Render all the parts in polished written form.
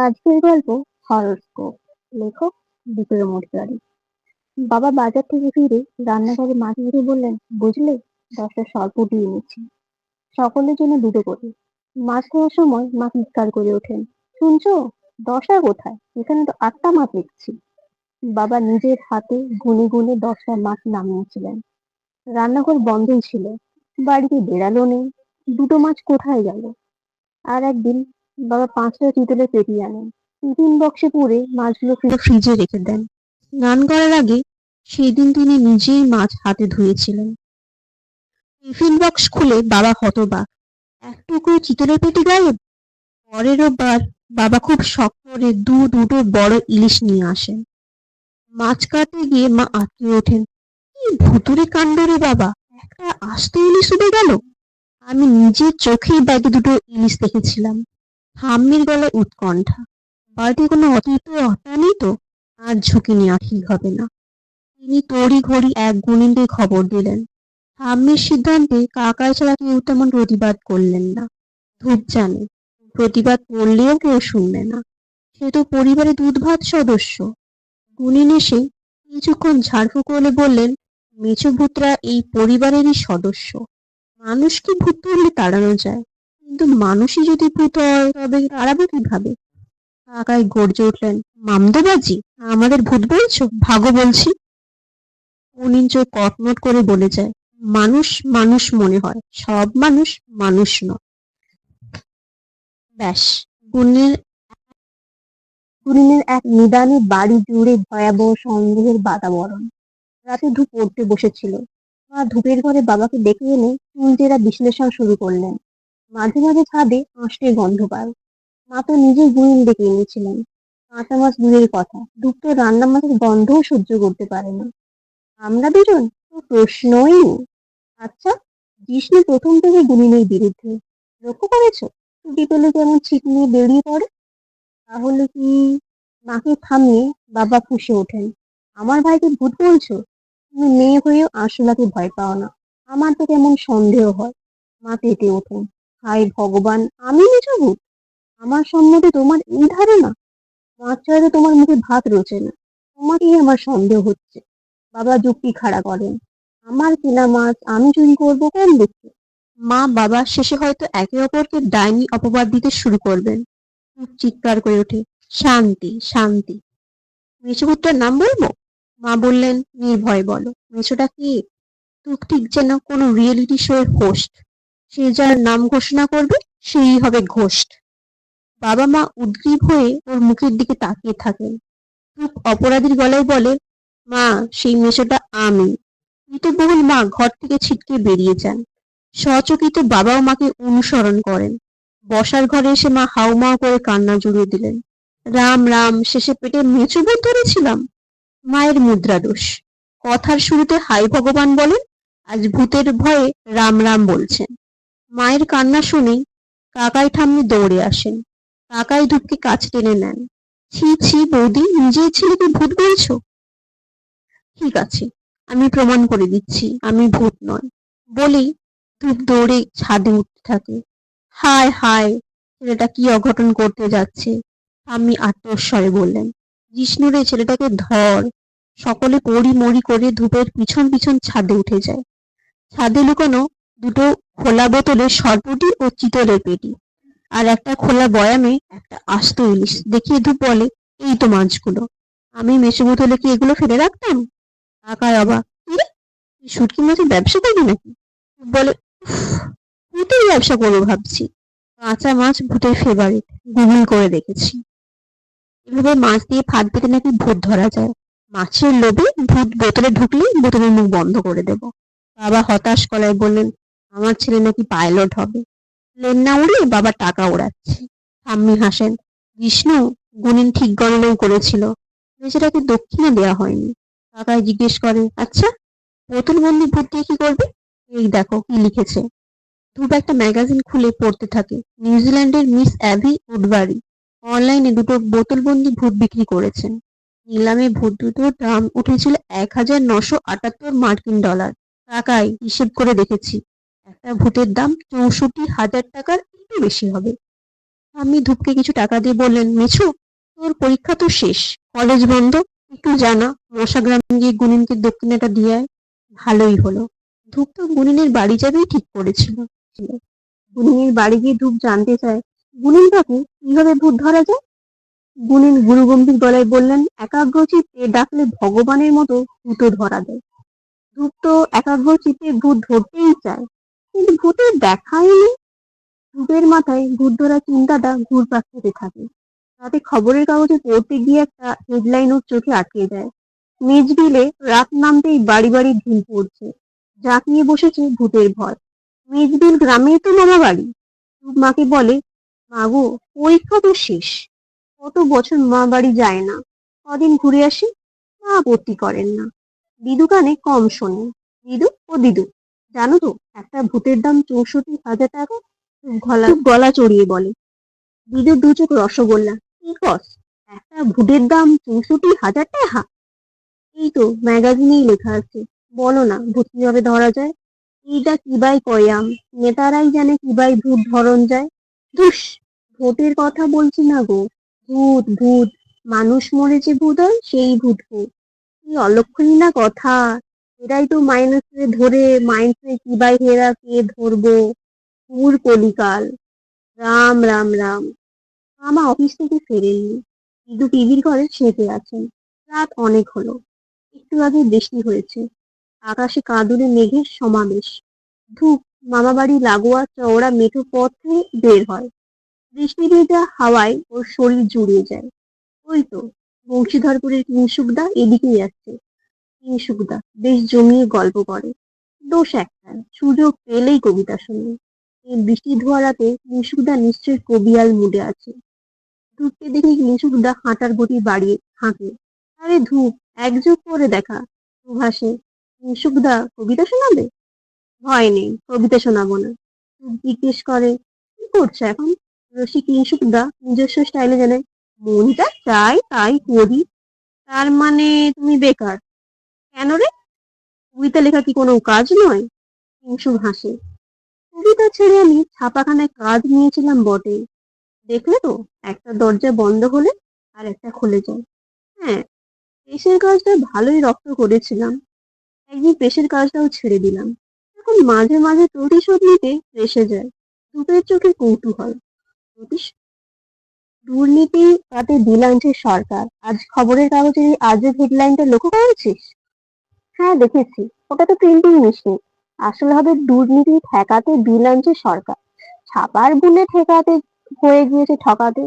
আজকের গল্প হরোস্কোপ। লেখক বিক্রম মর্তুয়ারি। বাবা বাজার থেকে ফিরে রান্নাঘরে মাছ ধরে বললেন, বুঝলে, 10টা সরপুঁটি এনেছি, সকলের জন্য দুটো করে। মাছ ধরার সময় মা চিৎকার করে ওঠেন, শুনছো? 10টা কোথায়? এখানে তো 8টা মাছ দেখছি। বাবা নিজের হাতে গুনে গুনে 10টা মাছ নামিয়েছিলেন। রান্নাঘর বন্ধই ছিল, বাড়িতে বেড়ালো নেই, দুটো মাছ কোথায় গেল? আর একদিন বাবা 5টা চিতলের পেটি আনেন, টিফিন বক্সে পুরে মাছগুলো ফ্রিজে রেখে দেন। স্নান করার আগে সেদিন তিনি নিজেই মাছ হাতে ধুয়েছিলেন। টিফিন বক্স খুলে বাবা হতবাক, এক টুকরো চিতলের পেটি গায়েব। পরের বার বাবা খুব শখ করে দুটো বড় ইলিশ নিয়ে আসেন। মাছ কাটতে গিয়ে মা আটকে ওঠেন, কি ভুতুরে কাণ্ড রে বাবা, একটা আস্ত ইলিশ উঠে গেল। আমি নিজের চোখেই ব্যাগে দুটো ইলিশ দেখেছিলাম। ঠাম্মির গলায় উৎকণ্ঠা, বাড়িতে কোনো অতিরিক্ত হত্যা নেই তো? আর ঝুঁকি নেওয়া ঠিক হবে না। তিনি তড়িঘড়ি এক গুণিনকে খবর দিলেন। ঠাম্মির সিদ্ধান্তে কাকাই ছাড়া কেউ তেমন প্রতিবাদ করলেন না। ধূপ জানে, প্রতিবাদ করলেও কেউ শুনবে না। সে তো পরিবারের দুধভাত সদস্য। গুণিন এসে কিছুক্ষণ ঝাড়ফুঁক করে বললেন, মেছো ভূতরা এই পরিবারেরই সদস্য। মানুষকে ভূত ধরলে তাড়ানো যায়, কিন্তু মানুষই যদি ভূত হয় তবে তাড়াবো কিভাবে? কাকাই গর্জে উঠলেন, মামদোবাজি, আমাদের ভূত বলছো? ভাগো বলছি। উনি চোখ কটমট করে বলে যায়, মানুষ মানুষ মনে হয়, সব মানুষ মানুষ নয়। ব্যাস, গুণের গুণিনের এক নিদানে বাড়ি জুড়ে ভয়াবহ সন্দেহের বাতাবরণ। রাতে ধূপ পড়তে বসেছিল। মা ধূপের ঘরে বাবাকে ডেকে এনে চুলচেরা বিশ্লেষণ শুরু করলেন। মাঝে মাঝে ছাদে আঁশটের গন্ধ পায়। মা তো নিজেই গুণিন ডেকে এনেছিলেন। কাঁচা মাছ দূরের কথা, ধূপ তো রান্না মাছের গন্ধও সহ্য করতে পারে না। আমরা দুজন তো প্রশ্নই নেই। আচ্ছা, জিষ্ণু প্রথম থেকে গুণিনের বিরুদ্ধে, লক্ষ্য করেছো? ছুটি পেলে কেমন ছিট নিয়ে বেরিয়ে পড়ে। তাহলে কি? মাকে থামিয়ে বাবা ফুঁসে ওঠেন, আমার ভাইকে ভূত বলছো? তুমি মেয়ে হয়েও আরশোলাকে ভয় পাও না। আমার তো কেমন সন্দেহ হয়। মা তেতে ওঠেন, হায় ভগবান, আমি নিজ ভূত? আমার সম্বন্ধে তোমার এই ধারণা? মাছ ছাড়া তো তোমার মুখে ভাত রোচে না, তোমাকেই আমার সন্দেহ হচ্ছে। বাবা যুক্তি খাড়া করেন, আমার কেনা মাছ আমি চুরি করবো কোন দুঃখে? মা বাবা শেষে হয়তো একে অপরকে ডাইনি অপবাদ দিতে শুরু করবেন। চিৎকার করে ওঠে, শান্তি শান্তি। মেছোপুত্রের নাম বলবো? মা বললেন, নির্ভয় বলো। মেছোটা কি? তুকটিক যেন কোনো রিয়েলিটি শো এর হোস্ট। সে যার নাম ঘোষণা করবে সেই হবে ঘোস্ট। বাবা মা উদ্গ্রীব হয়ে ওর মুখের দিকে তাকিয়ে থাকেন। খুব অপরাধীর গলায় বলে, মা, সেই মেছোটা আমি। মৃতবহুল মা ঘর থেকে ছিটকে বেরিয়ে যান। সচকিত বাবা ও মাকে অনুসরণ করেন। বসার ঘরে এসে মা হাউমাউ করে কান্না জুড়িয়ে দিলেন, রাম রাম, শেষে পেটে মেছো ভূত ধরেছিলাম। মায়ের মুদ্রা দোষ। কথার শুরুতে হাই ভগবান বলেন, আজ ভূতের ভয়ে রাম রাম বলছেন। মায়ের কান্না শুনেই কাকাই ঠাম্মি দৌড়ে আসেন। কাকাই ধূপকে কাছে টেনে নেন। ছি ছি বৌদি, নিজের ছেলেকে ভূত বলছো? ঠিক আছে, আমি প্রমাণ করে দিচ্ছি আমি ভূত নয়। বলেই ধূপ দৌড়ে ছাদে উঠতে থাকে। হায় হায়, ছেলেটা কি অঘটন করতে যাচ্ছে। আমি আত্মস্বরে বললেন, জিষ্ণুরে, ছেলেটাকে ধর। সকলে পড়ি মরি করে ধূপের পিছন পিছন ছাদে উঠে যায়। ছাদে লুকানো দুটো খোলা বোতলে সরপুঁটি ও চিতলের পেটি, আর একটা খোলা বয়ামে একটা আস্ত ইলিশ দেখিয়ে ধূপ বলে, এই তো মাছগুলো। আমি মেসো বোতলে কি এগুলো ফেলে রাখতাম? কাকায় অবাক, কি রে, তুই শুটকি মাছের ব্যবসা করবি নাকি? বলে, ভূতের ব্যবসা করবো ভাবছি। কাঁচা মাছ ভূতের ফেভারিট, গুগল করে দেখেছি। এভাবে মাছ দিয়ে ফাঁদ পেতে নাকি ভূত ধরা যায়। মাছের লোভে ভূত বোতলে ঢুকলে বোতলের মুখ বন্ধ করে দেব। বাবা হতাশ গলায় বললেন, আমার ছেলে নাকি পাইলট হবে। প্লেন না উড়ে বাবা টাকা ওড়াচ্ছে। ঠাম্মি হাসেন, বিষ্ণু, গুনিন ঠিক গণনাই করেছিল, বেচারাকে দক্ষিণা দেওয়া হয়নি। কাকাই জিজ্ঞেস করে, আচ্ছা, বোতলবন্দি ভূত দিয়ে কি করবে? এই দেখো কি লিখেছে। ধূপ একটা ম্যাগাজিন খুলে পড়তে থাকে। নিউজিল্যান্ডের মিস অ্যাভি উডবারি অনলাইনে দুটো বোতলবন্দি ভূত বিক্রি করেছেন। নিলামে ভূত দুটোর দাম উঠেছিল $1,978 টাকায়। হিসেব করে দেখেছি, একটা ভূতের দাম 64,000 টাকার একটু বেশি হবে। আমি ধূপকে কিছু টাকা দিয়ে বললেন, মিছু, তোর পরীক্ষা তো শেষ, কলেজ বন্ধ, একটু জানা মশা গ্রামে গিয়ে গুনিনকে দক্ষিণাটা দিয়ে আয়। ভালোই হলো। ধূপ তো গুনিনের বাড়ি যাবেই ঠিক করেছিল। গুনিনের বাড়ি গিয়ে ধূপ জানতে চায় গুনিন কাকু কিভাবে ভূত ধরা যায়। গুনিন গুরুগম্ভীর গলায় বললেন, একাগ্রচিত্তে ডাকলে ভগবানের মতো ভূতও ধরা দেয়। ধূপ তো একাগ্রচিত্তে ভূত ধরতেই চায়, কিন্তু ভূতের দেখাই নেই। ধূপের মাথায় ভূত ধরার চিন্তাটা ঘুরপাক খেতে থাকে। রাতে খবরের কাগজে পড়তে গিয়ে একটা হেডলাইন ওর চোখে আটকে যায়। মেজবিলে রাত নামতেই বাড়ি বাড়ি ঢিল পড়ছে, জাঁকিয়ে বসেছে ভূতের ভয়। মেজবিল গ্রামেই তো মামা বাড়ি। ধূপ মাকে বলে, মাগো, পরীক্ষা তো শেষ, কত বছর মা বাড়ি যায় না, কদিন ঘুরে আসি। মা আপত্তি করেন না, দিদু কানে কম শোনে। দিদু, ও দিদু, জানো তো একটা ভূতের দাম ৬৪,০০০ টাকা। গলা চড়িয়ে বলে। দিদুর দু চোখ রসগোল্লা। কি কস, একটা ভূতের দাম ৬৪,০০০ টাকা? এই তো ম্যাগাজিনেই লেখা আছে। বলো না ভূত কিভাবে ধরা যায়। এইটা কিবাই কয়াম, নেতারাই জানে কিবাই ভূত ধরন যায়। ধুস, ভূতের কথা বলছি না গো। ভূত ভূত, মানুষ মরেছে ভূত হয়, সেই ভূত ভূত। কি অলক্ষণী না কথা। এরাই তো মাইনাসে ধরে, মাইন্সে কিবাই হেরা কে ধরবো। পুর কলিকাল। রাম রাম রাম। মামা অফিস থেকে ফেরেননি, কিন্তু টিভির ঘরে চেপে আছেন। রাত অনেক হলো, একটু আগে বৃষ্টি হয়েছে, আকাশে কাঁদুরে মেঘের সমাবেশ। ধূপ মামা বাড়ি লাগোয়া চওড়া মেঠো পথে বের হয়। বৃষ্টি ভেজা হাওয়ায় ওর শরীর জুড়িয়ে যায়। ওই তো বংশীধরপুরের কিংসুকদা এদিকেই আসছে। কিংসুকদা বেশ জমিয়ে গল্প করে। দোষ একটা, সুযোগ পেলেই কবিতা শোনে। এই বৃষ্টি ধোয়া রাতে কিংসুকদা নিশ্চয়ই কবিয়াল মুডে আছে। ধূপকে দেখে কিংসুকদা হাঁটার গতি বাড়িয়ে হাঁকে। আরে ধূপ, একযোগ করে দেখা। সুভাষে, কিংসুকদা কবিতা শোনাবে? ভয় নেই, কবিতা শোনাবো না। ধূপ জিজ্ঞেস করে, কি করছো এখন? রসিক কিংসুকদা নিজস্ব স্টাইলে জানায়, মন যা চাই তাই করি। তার মানে তুমি বেকার? কেন রে, কবিতা লেখা কি কোনো কাজ নয়? কিংসুক হাসে। কবিতা ছেড়ে আমি ছাপাখানায় কাজ নিয়েছিলাম বটে। দেখলে তো, একটা দরজা বন্ধ হলে আর একটা খুলে যায়। হ্যাঁ, প্রেসের কাজটা ভালোই রপ্ত করেছিলাম। একদিন প্রেসের কাজটাও ছেড়ে দিলাম। এখন মাঝে মাঝে প্রতিশোধ নিতে এসে যায়। ধূপের চোখে কৌতূহল। দুর্নীতি তাতে বিল আনছে সরকার। আজ খবরের কাগজে আজের হেডলাইনটা লক্ষ্য করেছিস? হ্যাঁ দেখেছি, ওটা তো প্রিন্টিং মেশিন। আসলে হবে দুর্নীতি ঠেকাতে বিল আনছে সরকার। ছাপার ভুলে ঠেকাতে হয়ে গিয়েছে ঠকাতে।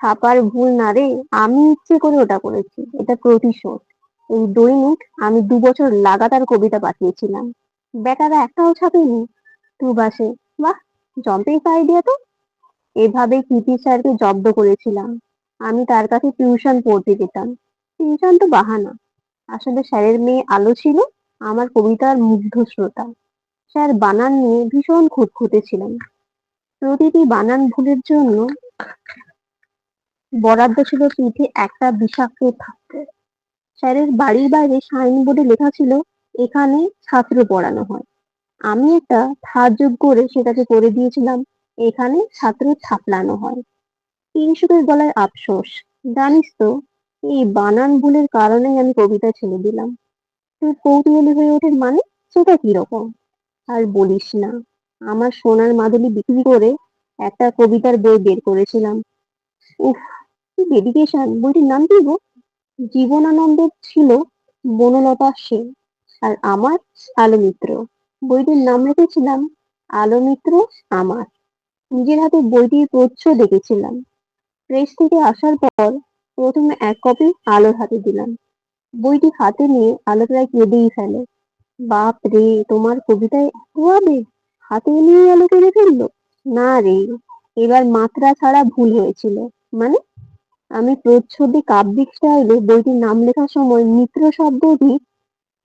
ছাপার ভুল না রে, আমি ইচ্ছে করে ওটা করেছি, এটা প্রতিশোধ। এই দৈনিক আমি ২ বছর লাগাতার কবিতা পাঠিয়েছিলাম, বেটারা একটাও ছাপেনি। দুবাসে, বাহ, জম্পেশ আইডিয়া তো। এভাবেই কৃতি স্যারকে জব্দ করেছিলাম। আমি তার কাছে টিউশন পড়তে যেতাম। টিউশন তো বাহানা, আসলে স্যারের মেয়ে আলো ছিল আমার কবিতার মুগ্ধ শ্রোতা। স্যার বানান নিয়ে ভীষণ খুঁতখুঁতে ছিলেন। প্রতিটি বানান ভুলের জন্য বরাদ্দ ছিল চিঠি একটা বিষাক্ত থাপ্পড়। স্যারের বাড়ির বাইরে সাইনবোর্ডে লেখা ছিল, এখানে ছাত্র পড়ানো হয়। আমি একটা থার্যক করে সেটাকে করে দিয়েছিলাম, এখানে ছাত্র থাপলানো হয়। কিংসুকের গলায় আফসোস, জানিস তো, এই বানান ভুলের কারণেই আমি কবিতা ছেড়ে দিলাম। তুই কৌতূহলী হয়ে ওঠেন মানে, সেটা কিরকম? আর বলিস না, আমার সোনার মাদুলি বিক্রি করে একটা কবিতার বই বের করেছিলাম। উফ, কি ডেডিকেশন! বইটির নাম কি গো? জীবনানন্দের ছিল বনলতা সেন, আর আমার আলো মিত্র। বইটির নাম রেখেছিলাম আলো মিত্র আমার। নিজের হাতে বইটির প্রচ্ছদ দেখেছিলাম। প্রেস থেকে আসার পর প্রথমে এক কপি আলোর হাতে দিলাম। বইটি হাতে নিয়ে আলো প্রায় কেঁদেই ফেলে। বাপ রে, তোমার কবিতায় এত আবেগ, হাতে নিয়ে আলো কেঁদে ফেললো? না রে, এবার মাত্রা ছাড়া ভুল হয়েছিল। মানে, আমি প্রচ্ছদে কাব্যিক স্টাইলে বইটির নাম লেখার সময় মিত্র শব্দটি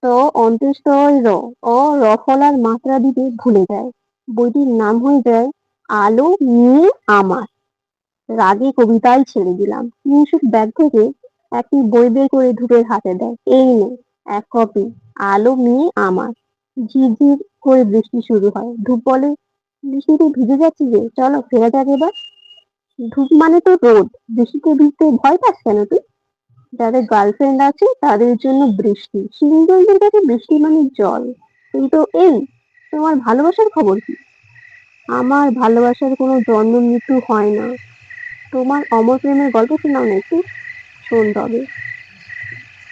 ত অন্ত্যেষ্টয় র অ রফলার মাত্রা দিতে ভুলে যায়। বইটির নাম হয়ে যায় আলো নিয়ে আমার। রাগে কবিতাই ছেড়ে দিলাম। কিংসুক ব্যাগ থেকে একটি বই বের করে ধূপের হাতে দেয়, এই নে, এক কপি আলো নিয়ে আমার। ঝিরঝির করে বৃষ্টি শুরু হয়। ধূপ বলে, বৃষ্টিতে ভিজে যাচ্ছি যে, চলো ফেরা যাক এবার। ধূপ মানে তো রোদ, বৃষ্টিতে ভিজতে ভয় পাস কেন তুই? যাদের গার্লফ্রেন্ড আছে তাদের জন্য বৃষ্টি, সিঙ্গেলদের কাছে বৃষ্টি মানে জল। কিন্তু এই, তোমার ভালোবাসার খবর কি? আমার ভালোবাসার কোনো জন্ম মৃত্যু হয় না। তোমার অমর প্রেমের গল্প শোনাও না একটু। শোন তবে।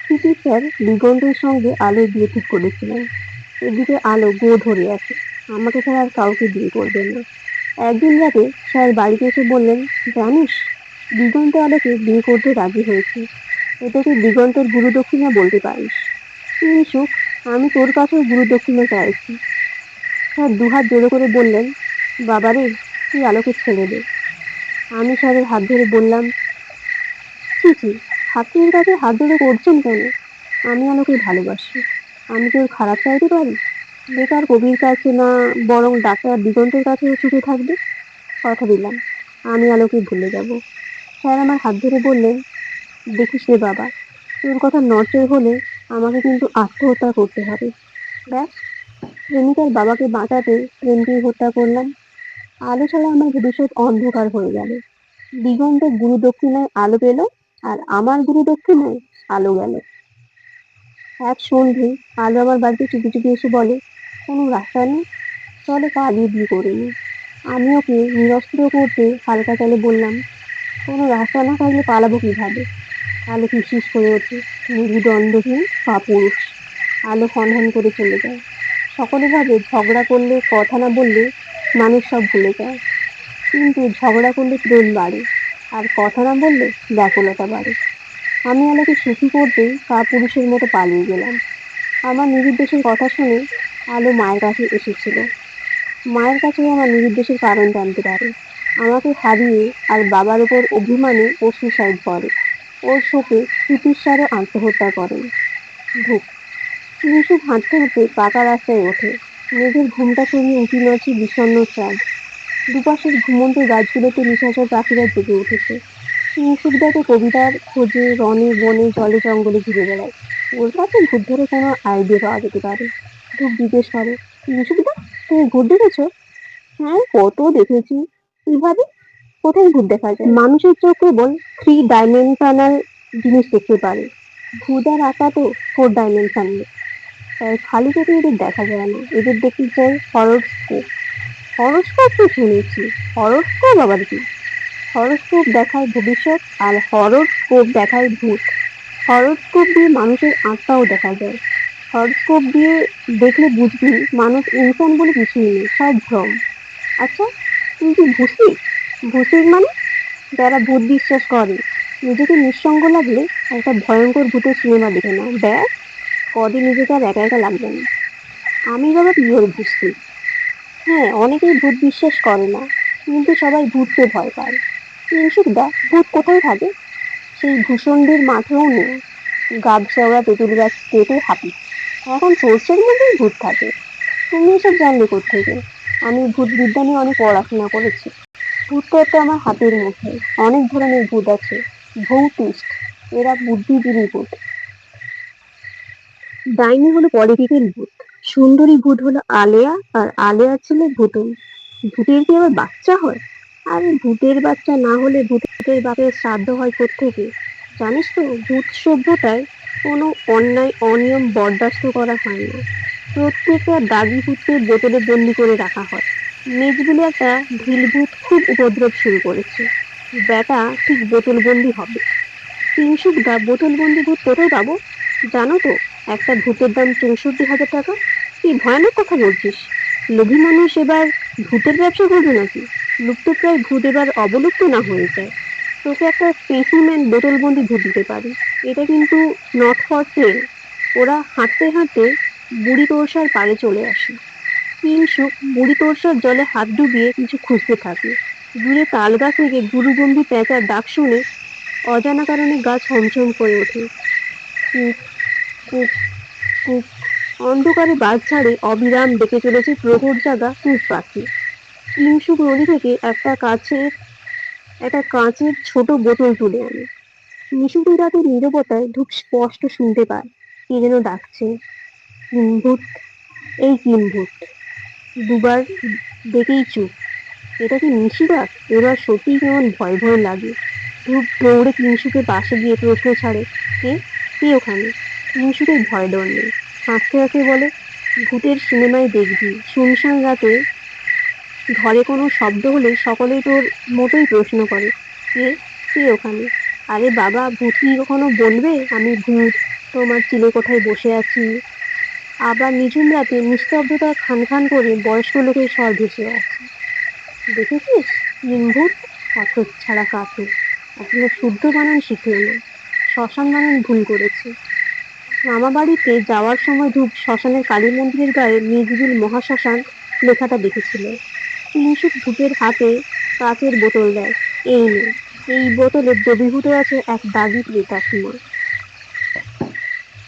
সিটি স্যার দিগন্তের সঙ্গে আলোর বিয়ে ঠিক করেছিলেন। এদিকে আলো গো ধরে আছে, আমাকে ছাড়া আর কাউকে বিয়ে করবে না। একদিন রাতে স্যার বাড়িতে এসে বললেন, জানিস, দিগন্ত আলোকে বিয়ে করতে রাজি হয়েছে। এটাকে দিগন্তের গুরুদক্ষিণা বলতে পারিস। কিন্তু আমি তোর কাছেও গুরুদক্ষিণা চাইছি। স্যার দুহাত জোড়ো করে বললেন, বাবারে, তুই আলোকে ছেড়ে দে। আমি স্যারের হাত ধরে বললাম, ছি ছি, ছাত্রীর কাছে হাত ধরে করছেন কেন? আমি আলোকে ভালোবাসি। আমি তোর খারাপ চাইতে পারি? বেকার কবির কাছে না, বরং ডাক্তার দিগন্তের কাছে ছুটে থাকবে। কথা দিলাম, আমি আলোকে ভুলে যাব। স্যার আমার হাত ধরে বললেন, দেখিস রে বাবা, তোর কথা নড়চড় হলে আমাকে কিন্তু আত্মহত্যা করতে হবে। ব্যাস, প্রেমিকার বাবাকে বাঁচাতে প্রেমকেই হত্যা করলাম। আলো ছাড়া আমার ভবিষ্যৎ অন্ধকার হয়ে গেল। দিগন্তের গুরু দক্ষিণায় আলো পেল, আর আমার গুরু দক্ষিণায় আলো গেল। এক সন্ধে আলো আমার বাড়িতে চুপি চুপি এসে বলে, কোনো রাস্তা নেই, চলো পালিয়ে বিয়ে করে নি। আমি ওকে নিরস্ত্র করতে হালকা চালে বললাম, কোনো রাস্তা না থাকলে পালাবো কিভাবে? আলো ফিসফিস করে ওঠে, মেরুদণ্ডহীন কাপুরুষ। আলো হনহন করে চলে যায়। সকলে ভাবে ঝগড়া করলে, কথা না বললে মানুষ সব ভুলে যায়। কিন্তু ঝগড়া করলে প্রেম বাড়ে, আর কথা না বললে ব্যাকুলতা বাড়ে। আমি আলোকে সুখী করতেই কাপুরুষের মতো পালিয়ে গেলাম। আমার নিরুদ্দেশের কথা শুনে আলো মায়ের কাছে এসেছিল। মায়ের কাছেও আমার নিরুদ্দেশের কারণ জানতে পারে। আমাকে হারিয়ে আর বাবার উপর অভিমানে ও সুসাইড করে। ওর শোকে চিকিৎসারও আত্মহত্যা করেন। ধূপ। নিশুক হাঁটতে হাঁটতে পাকা রাস্তায় ওঠে। মেঘের ঘুমটা সরিয়ে উঁকি মারছে বিষণ্ণ চাঁদ। দুপাশের ঘুমন্ত গাছগুলোতে নিশাচর পাখিরা জেগে উঠেছে। নিশুকদাকে কবিতার খোঁজে রনে বনে জলে জঙ্গলে ঘুরে বেড়ায়। ওর কাছে ভূত ধরে কোনো আইডিয়া পাওয়া যেতে পারে। ধূপ জিজ্ঞেস করে, নিশুকদা, তুমি ভূত দেখেছো? হ্যাঁ, কত দেখেছি। কিভাবে? কোথায় ভূত দেখা যায়? মানুষের চোখ কেবল 3 ডাইমেনশনাল জিনিস দেখতে পারে। ভূত আর আঁকা তো 4 ডাইমেনশনাল। তাই খালি চোখে এদের দেখা যায় না, এদের দেখতে চাই হরোস্কোপ। হরোস্কোপ তো শুনেছি, হরোস্কোপ আবার কি? হরোস্কোপ দেখায় ভবিষ্যৎ, আর হরোস্কোপ দেখায় ভূত। হরোস্কোপ দিয়ে মানুষের আত্মাও দেখা যায়। হরোস্কোপ দিয়ে দেখলে বুঝবি মানুষ ইনসান বলে কিছুই নেই, সব ভ্রম। আচ্ছা, তুই কি ভূতিক? ভূতিক মানে? যারা ভূত বিশ্বাস করে, নিজেকে নিঃসঙ্গ লাগলে একটা ভয়ঙ্কর ভূতের সিনেমা দেখে নাও, ব্যাস, কদিন নিজেকে আর একা একা লাগবে না। আমি বাবা পিওর ভূতিক। হ্যাঁ, অনেকেই ভূত বিশ্বাস করে না, কিন্তু সবাই ভূতকে ভয় পায়। দা, ভূত কোথায় থাকে? সেই ভূষণ্ডের মাঠেও নেই। গাবশেওড়া তেঁতুল গাছ কেটে হাঁটি। এখন সর্ষের মধ্যেই ভূত থাকে। তুমি এসব জানলে কোত্থেকে? আমি ভূত বিদ্যা নিয়ে অনেক পড়াশোনা করেছি। ভূত তো একটা আমার হাতের মুঠোয়। অনেক ধরনের ভূত আছে। ভৌতিস্ট, এরা বুদ্ধিজীবী ভূত। ডাইনি হলো পলিটিক্যাল ভূত। সুন্দরী ভূত হলো আলেয়া, আর আলেয়ার ছেলে ভূতন। ভূতের কি আবার বাচ্চা হয়? আরে ভূতের বাচ্চা না হলে ভূতের বাপের শ্রাদ্ধ হয় কোত্থেকে? জানিস তো, ভূত সভ্যতায় কোনো অন্যায় অনিয়ম বরদাস্ত করা হয় না। প্রত্যেকটা দাগি ভূতকে বোতলে বন্দি করে রাখা হয়। মেজ বলে একটা ঢিল ভূত খুব উপদ্রব শুরু করেছে। বেটা ঠিক বোতলবন্দি হবে। তিনশুকদা, বোতলবন্দি ভূত কোথায় পাবো? জানো তো, একটা ভূতের দাম ৬৪,০০০ টাকা। কি ভয়ানক কথা বলছিস! লোভী মানুষ এবার ভূতের ব্যবসা করবে নাকি? লুপ্তপ্রায় ভূত এবার অবলুপ্ত না হয়ে যায়। তোকে একটা স্পেসিমেন বোতলবন্দি ভূত দিতে পারি। এটা কিন্তু নট ফর সেল। ওরা হাঁটতে হাঁটতে বুড়ি তোরসার পাড়ে চলে আসে। কিংশুক বুড়ি তোরসার জলে হাত ডুবিয়ে কিছু খুঁজতে থাকে। দূরে তাল গাছ থেকে গুরুগম্ভীর পেঁচার ডাক শুনে অজানা কারণে গা ছমছম করে ওঠে। Cook, cook, cook. অন্ধকারে বাজ ছাড়ে অবিরাম ডেকে চলেছে প্রহর জাগা কুক পাখি। কিংশুক নদী থেকে একটা কাঁচের ছোট বোতল তুলে আনে। নিশুতি রাতের নীরবতায় ধূপ স্পষ্ট শুনতে পায় কে যেন ডাকছে, কিম্ভূত, এই কিম্ভূত। দুবার ডেকেই চুপ। এটা কি নিশিরাত? এবার সত্যিই কেমন ভয় ভয় লাগে। ধূপ দৌড়ে কিংশুকের পাশে গিয়ে প্রশ্ন ছাড়ে, কে? কে ওখানে? কিংশুকের ভয় ডর নেই। হাসতে হাসতে বলে, ভূতের সিনেমায় দেখবি শুনশান রাতে ঘরে কোনো শব্দ হলে সকলেই তোর মতোই প্রশ্ন করে, কে? কে ওখানে? আরে বাবা, ভূত কি কখনো বলবে আমি ভূত? তোমার চিলে কোঠায় বসে আছি? আবার নিঝুম রাতে নিস্তব্ধতা খান খান করে বয়স্ক লোকের স্বর ভেসে আসে, দেখেছিস? ভূত হতচ্ছাড়া কাতু, এখনো শুদ্ধ বানান শিখল না, শ্মশান বানান ভুল করেছে। মামা বাড়িতে যাওয়ার সময় ধূপ শ্মশানের কালী মন্দিরের গায়ে নির্জীব মহাশ্মশান লেখাটা দেখেছিল। কিংশুক ধূপের হাতে কাচের বোতল দেয়, এই নে, এই বোতলে দ্রবীভূত আছে এক দাগি প্রেতাত্মা।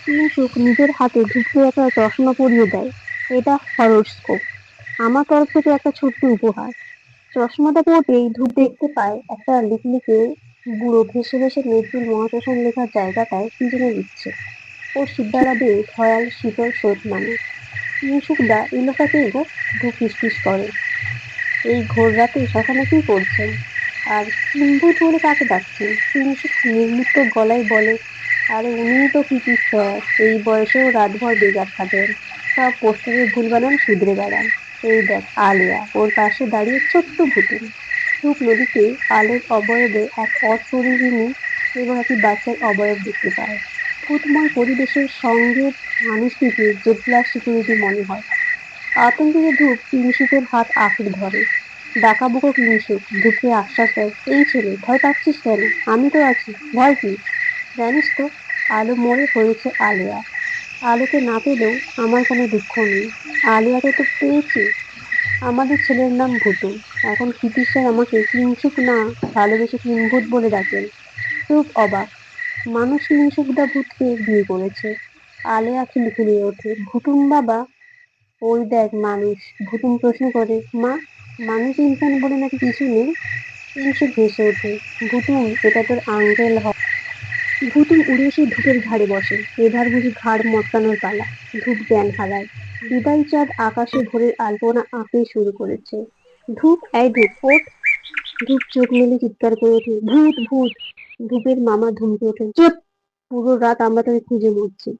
কিংশুক নিজের হাতে ধূপকে একটা চশমা পরিয়ে দেয়, এটা হরোস্কোপ, আমার তরফ থেকে একটা ছোট্ট উপহার। চশমাটা পরতেই ধূপ দেখতে পায় একটা লিকলিকে বুড়ো ভেসে ভেসে নির্জীব মহাশ্মশান লেখার জায়গাটায় কি যেন দিচ্ছে। ও শিরদাঁড়া বেয়ে ভয়াল শীতল স্রোত নামে। কিংশুকদা এই লোকটাকে গো, ধূপ ফিসফিস করে, এই ঘোর রাতে শ্মশানে কি করছেন? আর কিম্ভূত বলে কাকে ডাকছেন? কিংশুক নির্লিপ্ত গলায় বলে, আরে উনিই তো কৃতি স্যার, এই বয়সেও রাতভর বেজার থাকেন, সব পোস্টারের ভুল বানান শুধরে বেড়ান। এই দেখ আলেয়া, ওর পাশে দাঁড়িয়ে ছোট্ট ভুতুম। ধূপ নদীতে আলোর অবয়বে এক অশরীরিণী এবং একটি বাচ্চার অবয়ব দেখতে পায়। ভূতময় পরিবেশের সঙ্গে মানুষটিকে জেডলার সিকিউরিটি মনে হয়। আতঙ্কিত ধূপ কিংশুকের হাত আঁকড়ে ধরে। ডাকাবুকো কিংশুক ধূপকে আশ্বাস দেয়, এই ছেলে, ভয় পাচ্ছিস কেন? আমি তো আছি, ভয় কি? জানিস তো, আলো মরে হয়েছে আলেয়া। আলোকে না পেলেও আমার কোনো দুঃখ নেই, আলেয়াকে তো পেয়েছি। আমাদের ছেলের নাম ভুতু। এখন কৃতি স্যার আমাকে কিংশুক না, ভালোবেসে কিম্ভূত বলে ডাকেন। খুব অবাক, মানুষ কিংশুকদা ভূতকে বিয়ে করেছে। আলেয়া খিলখিলিয়ে ওঠে, ভুতুম বাবা? ওই দেখ মানুষ। ভুতুম প্রশ্ন করে, মা, মানুষ ইনসান বলে নাকি কিছু নেই? কিংশুক হেসে ওঠে, ভুতুম, এটা তোর আঙ্কেল হয়। ভুতুম উড়ে এসে ধূপের ঘাড়ে বসে, এবার বুঝি ঘাড় মটকানোর পালা। ধূপ জ্ঞান হারায়। বিদায় চাঁদ আকাশে ভোরের আলপনা আঁকতে শুরু করেছে। ধূপ, এই ধূপ ওঠ। ধূপ চোখ মেলে চিৎকার করে ওঠে, ভূত ভূত। ধূপের মামা ধমকে ওঠেন, চুপ! পুরো রাত আমরা তোকে খুঁজে মরছি।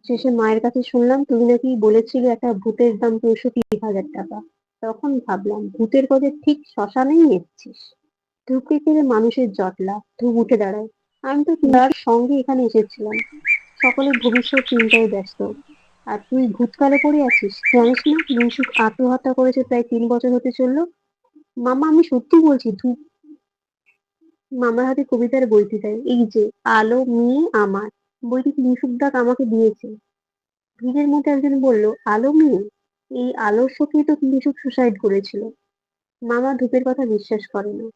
শেষে মায়ের কাছে শুনলাম তুমি নাকি বলেছিলে একটা ভূতের দাম ৬৪,০০০ টাকা। তখন ভাবলাম ভূতের কথা ঠিক শ্মশানেই এসেছিস। ধূপকে ঘিরে মানুষের জটলা। ধূপ উঠে দাঁড়ায়, আমি তো তার সঙ্গে এখানে এসেছিলাম। সকলে ভবিষ্যৎ চিন্তায় ব্যস্ত। আর তুই ভূতকালে পড়ে আছিস, জানিস না মিশুক আত্মহত্যা করেছে প্রায় ৩ বছর হতে চললো। মামা, আমি সত্যি বলছি। ধূপ মামার হাতে কবিতার বইটি দেয়, এই যে আলো মেয়ে আমার। বইটি মিশুক আমাকে দিয়েছে। ভিড়ের মধ্যে একজন বলল, আলো মেয়ে? এই আলোর শোকেই তো মিশুক সুসাইড করেছিল। মামা ধূপের কথা বিশ্বাস করে না।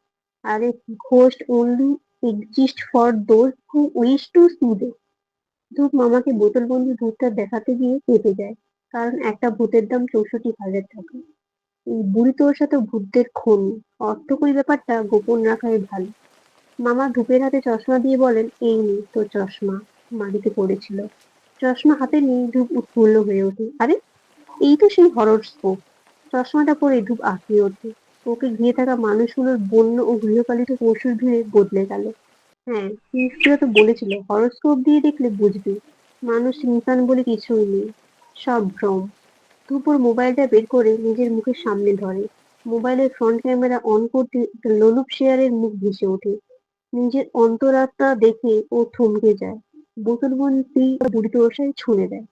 আরে, ghost only exist for those who wish to see them. ধূপ মামাকে বোতলবন্দি ভূতটা দেখাতে গিয়ে কেঁপে যায়, কারণ একটা ভূতের দাম ৬৪,০০০ টাকা। এই বুড়ি তোর সাথে ভূতদের খুন, অর্থকরী ব্যাপারটা গোপন রাখাই ভালো। মামা ধূপের হাতে চশমা দিয়ে বলেন, এই নে তোর চশমা, মাটিতে পড়েছিল। চশমা হাতে নিয়ে ধূপ উৎফুল্ল হয়ে ওঠে, আরে, এই তো সেই হরোস্কোপ। চশমাটা পরে ধূপ আঁকিয়ে ওঠে। ওকে ঘিরে থাকা মানুষগুলোর বন্য ও গৃহপালিত পশুর ভিড়ে বদলে গেল। হ্যাঁ, মিস্ত্রিও তো বলেছিল হরোস্কোপ দিয়ে দেখলে বুঝবি মানুষ ইনসান বলে কিছুই নেই, সব ভ্রম। ধূপ ওর মোবাইলটা বের করে নিজের মুখের সামনে ধরে। মোবাইলের ফ্রন্ট ক্যামেরা অন করতে একটা লোলুপ শেয়ারের মুখ ভেসে ওঠে। নিজের অন্তরাত্মা দেখে ও থমকে যায়। বোতলবন্দি বুড়ি তোর ছুঁড়ে দেয়।